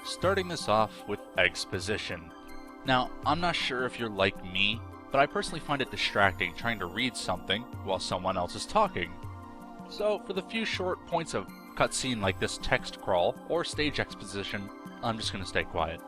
starting this off with exposition. Now, I'm not sure if you're like me, but I personally find it distracting trying to read something while someone else is talking. So, for the few short points of cutscene like this text crawl or stage exposition, I'm just gonna stay quiet.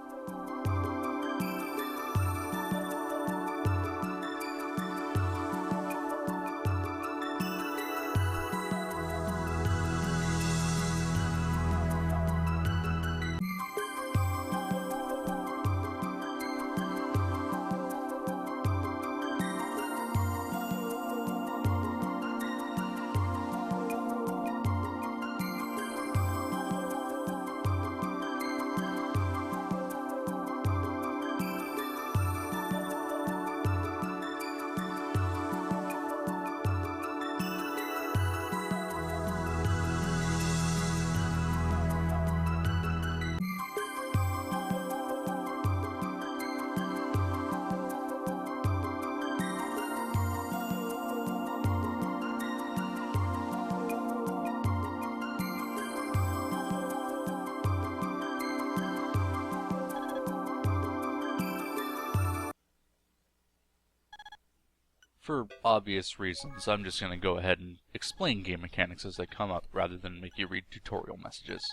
For obvious reasons, I'm just going to go ahead and explain game mechanics as they come up rather than make you read tutorial messages.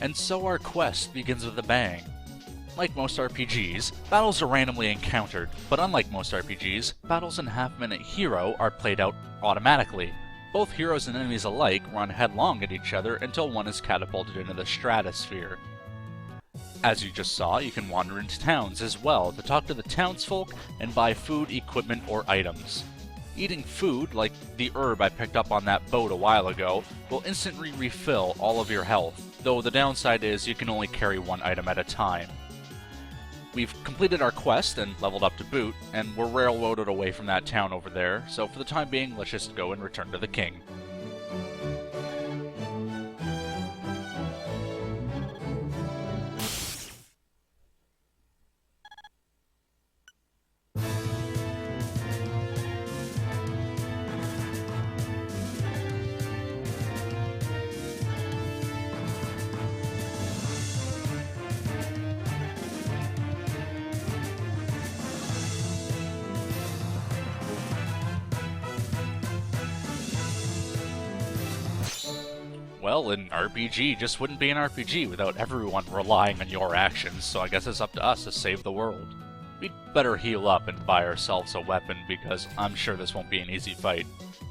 And so our quest begins with a bang. Like most RPGs, battles are randomly encountered, but unlike most RPGs, battles in Half-Minute Hero are played out automatically. Both heroes and enemies alike run headlong at each other until one is catapulted into the stratosphere. As you just saw, you can wander into towns as well to talk to the townsfolk and buy food, equipment, or items. Eating food, like the herb I picked up on that boat a while ago, will instantly refill all of your health, though the downside is you can only carry one item at a time. We've completed our quest and leveled up to boot, and we're railroaded away from that town over there, so for the time being, let's just go and return to the king. Well, an RPG just wouldn't be an RPG without everyone relying on your actions, so I guess it's up to us to save the world. We'd better heal up and buy ourselves a weapon, because I'm sure this won't be an easy fight.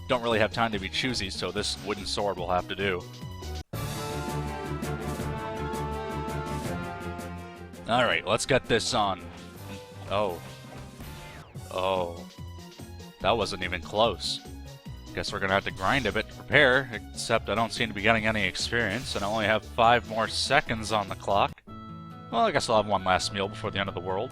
Don't really have time to be choosy, so this wooden sword will have to do. Alright, let's get this on. Oh. That wasn't even close. Guess we're gonna have to grind a bit to prepare, except I don't seem to be getting any experience, and I only have 5 more seconds on the clock. Well, I guess I'll have one last meal before the end of the world.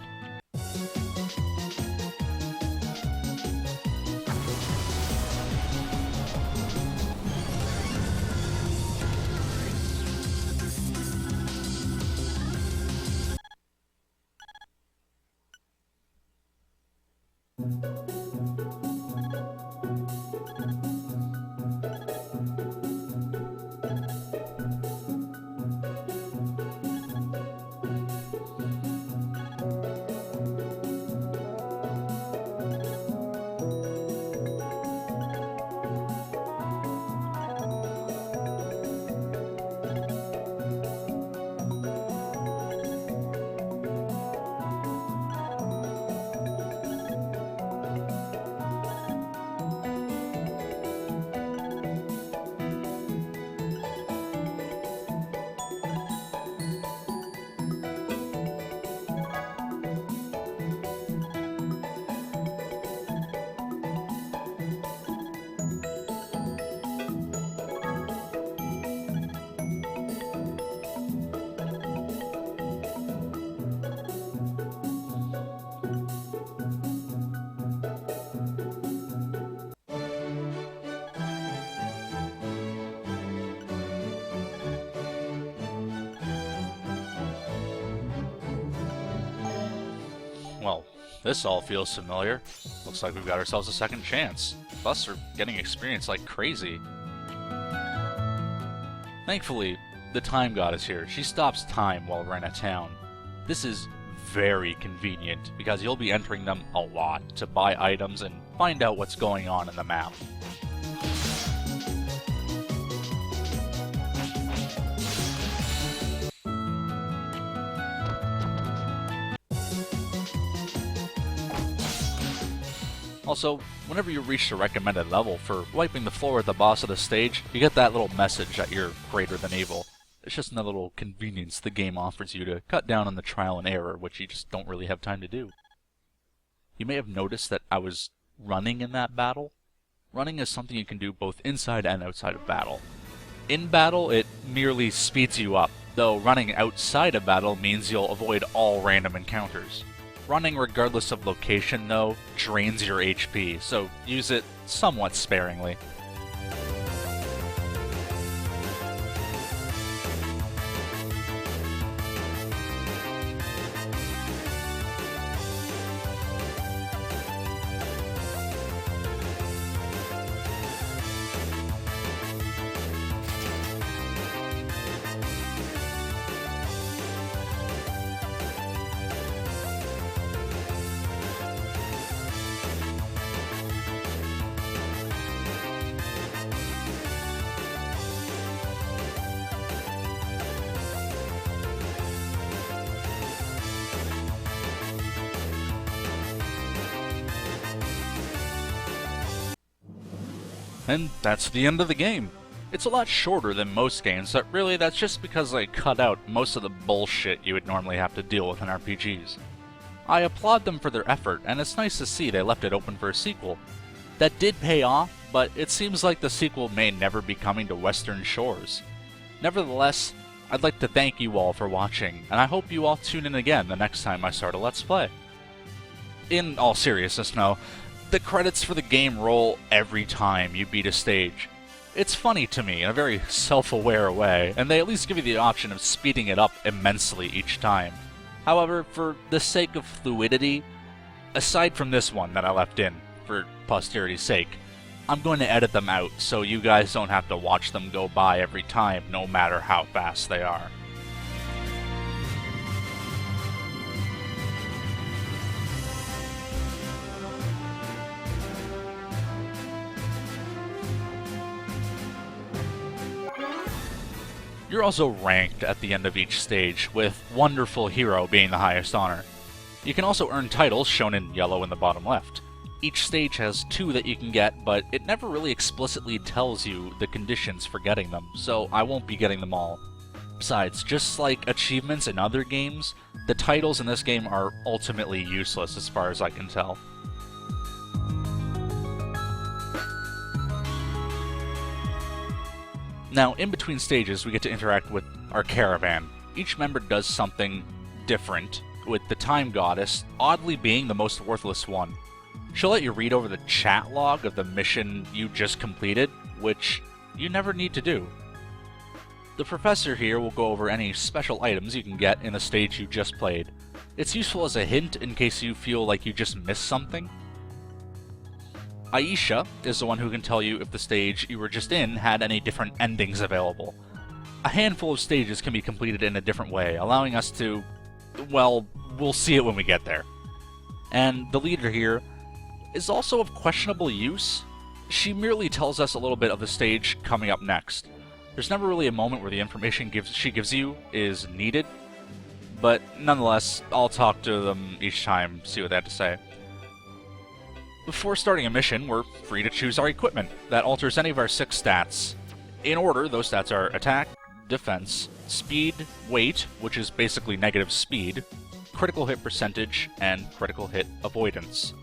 This all feels familiar. Looks like we've got ourselves a second chance. Plus, we're getting experience like crazy. Thankfully, the time goddess here. She stops time while we're in a town. This is very convenient, because you'll be entering them a lot to buy items and find out what's going on in the map. Also, whenever you reach the recommended level for wiping the floor at the boss of the stage, you get that little message that you're greater than evil. It's just another little convenience the game offers you to cut down on the trial and error, which you just don't really have time to do. You may have noticed that I was running in that battle. Running is something you can do both inside and outside of battle. In battle, it merely speeds you up, though running outside of battle means you'll avoid all random encounters. Running regardless of location, though, drains your HP, so use it somewhat sparingly. And that's the end of the game. It's a lot shorter than most games, but really that's just because they cut out most of the bullshit you would normally have to deal with in RPGs. I applaud them for their effort, and it's nice to see they left it open for a sequel. That did pay off, but it seems like the sequel may never be coming to Western shores. Nevertheless, I'd like to thank you all for watching, and I hope you all tune in again the next time I start a Let's Play. In all seriousness, no. The credits for the game roll every time you beat a stage. It's funny to me in a very self-aware way, and they at least give you the option of speeding it up immensely each time. However, for the sake of fluidity, aside from this one that I left in, for posterity's sake, I'm going to edit them out so you guys don't have to watch them go by every time, no matter how fast they are. You're also ranked at the end of each stage, with Wonderful Hero being the highest honor. You can also earn titles shown in yellow in the bottom left. Each stage has 2 that you can get, but it never really explicitly tells you the conditions for getting them, so I won't be getting them all. Besides, just like achievements in other games, the titles in this game are ultimately useless as far as I can tell. Now, in between stages, we get to interact with our caravan. Each member does something different, with the time goddess oddly being the most worthless one. She'll let you read over the chat log of the mission you just completed, which you never need to do. The professor here will go over any special items you can get in the stage you just played. It's useful as a hint in case you feel like you just missed something. Aisha is the one who can tell you if the stage you were just in had any different endings available. A handful of stages can be completed in a different way, allowing us to, well, we'll see it when we get there. And the leader here is also of questionable use. She merely tells us a little bit of the stage coming up next. There's never really a moment where the information she gives you is needed, but nonetheless, I'll talk to them each time, see what they have to say. Before starting a mission, we're free to choose our equipment. That alters any of our 6 stats. In order, those stats are attack, defense, speed, weight, which is basically negative speed, critical hit percentage, and critical hit avoidance.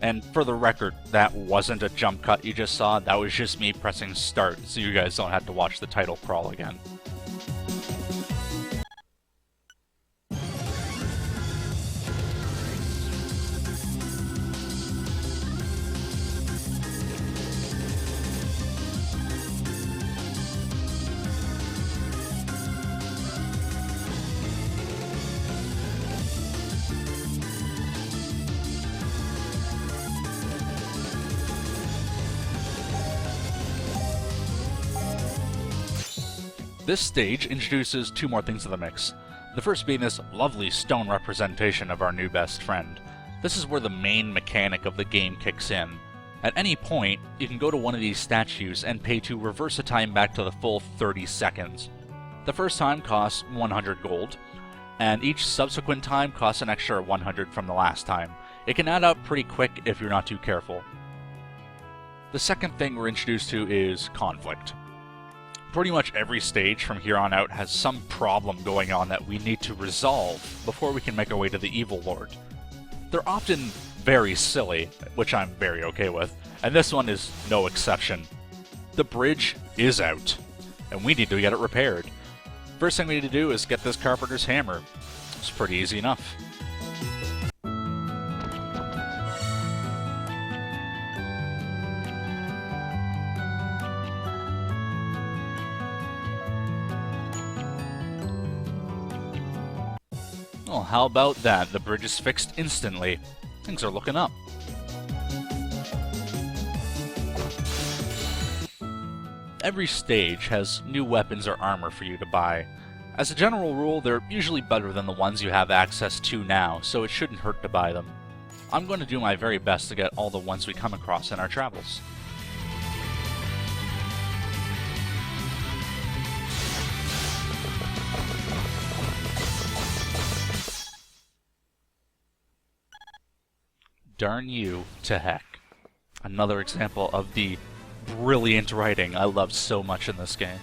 And for the record, that wasn't a jump cut you just saw, that was just me pressing start, so you guys don't have to watch the title crawl again. This stage introduces two more things to the mix. The first being this lovely stone representation of our new best friend. This is where the main mechanic of the game kicks in. At any point, you can go to one of these statues and pay to reverse a time back to the full 30 seconds. The first time costs 100 gold, and each subsequent time costs an extra 100 from the last time. It can add up pretty quick if you're not too careful. The second thing we're introduced to is conflict. Pretty much every stage from here on out has some problem going on that we need to resolve before we can make our way to the Evil Lord. They're often very silly, which I'm very okay with, and this one is no exception. The bridge is out, and we need to get it repaired. First thing we need to do is get this carpenter's hammer. It's pretty easy enough. Well, how about that? The bridge is fixed instantly. Things are looking up. Every stage has new weapons or armor for you to buy. As a general rule, they're usually better than the ones you have access to now, so it shouldn't hurt to buy them. I'm going to do my very best to get all the ones we come across in our travels. Darn you to heck. Another example of the brilliant writing I love so much in this game.